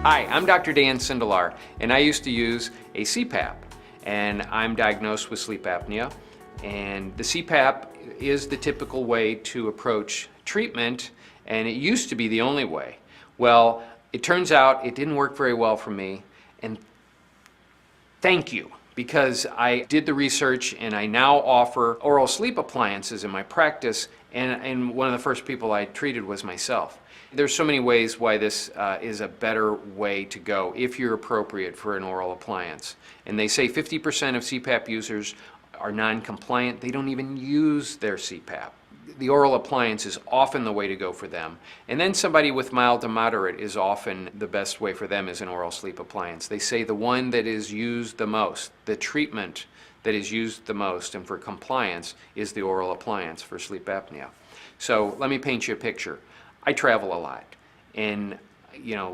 Hi, I'm Dr. Dan Sindelar, and I used to use a CPAP, and I'm diagnosed with sleep apnea. And the CPAP is the typical way to approach treatment, and it used to be the only way. Well, it turns out it didn't work very well for me, and thank you, because I did the research and I now offer oral sleep appliances in my practice, and one of the first people I treated was myself. There's so many ways why this is a better way to go if you're appropriate for an oral appliance. And they say 50% of CPAP users are non-compliant. They don't even use their CPAP. The oral appliance is often the way to go for them. And then somebody with mild to moderate is often the best way for them is an oral sleep appliance. They say the one that is used the most, the treatment that is used the most and for compliance is the oral appliance for sleep apnea. So let me paint you a picture. I travel a lot, and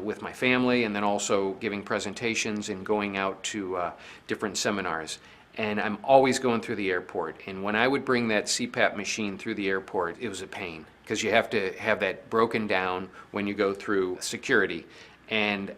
with my family, and then also giving presentations and going out to different seminars. And I'm always going through the airport. And when I would bring that CPAP machine through the airport, it was a pain because you have to have that broken down when you go through security. And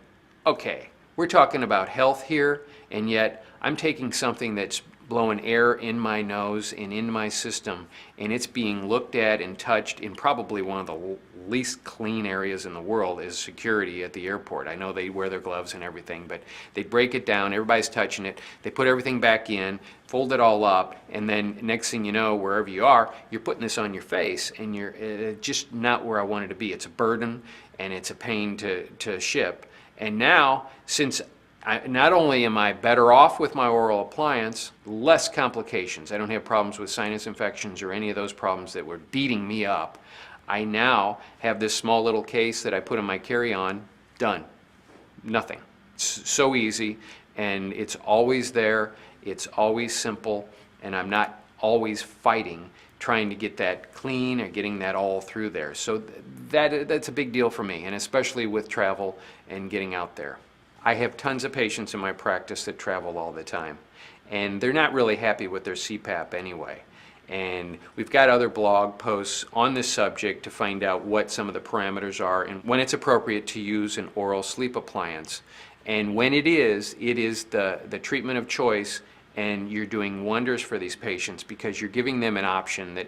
okay, we're talking about health here, and yet I'm taking something that's blowing air in my nose and in my system, and it's being looked at and touched in probably one of the least clean areas in the world is security at the airport. I know they wear their gloves and everything, but they break it down, everybody's touching it, they put everything back in, fold it all up, and then next thing you know, wherever you are, you're putting this on your face, and you're just not where I wanted to be. It's a burden, and it's a pain to ship. And now, since not only am I better off with my oral appliance, less complications. I don't have problems with sinus infections or any of those problems that were beating me up. I now have this small little case that I put in my carry-on, done. Nothing. It's so easy, and it's always there, it's always simple, and I'm not always fighting trying to get that clean or getting that all through there. So that's a big deal for me, and especially with travel and getting out there. I have tons of patients in my practice that travel all the time, and they're not really happy with their CPAP anyway. And we've got other blog posts on this subject to find out what some of the parameters are and when it's appropriate to use an oral sleep appliance. And when it is the treatment of choice, and you're doing wonders for these patients because you're giving them an option that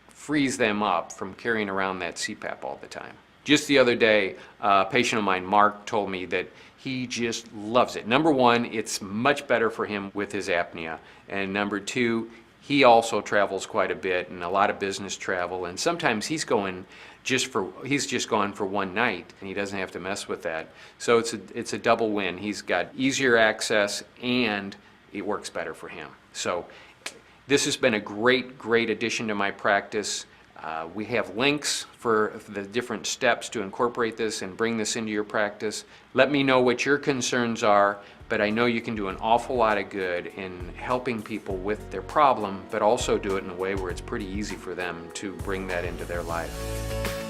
frees them up from carrying around that CPAP all the time. Just the other day, a patient of mine, Mark, told me that he just loves it. Number one, it's much better for him with his apnea. And number two, he also travels quite a bit and a lot of business travel. And sometimes he's just gone for one night and he doesn't have to mess with that. So it's a double win. He's got easier access and it works better for him. So this has been a great addition to my practice. We have links for the different steps to incorporate this and bring this into your practice. Let me know what your concerns are, but I know you can do an awful lot of good in helping people with their problem, but also do it in a way where it's pretty easy for them to bring that into their life.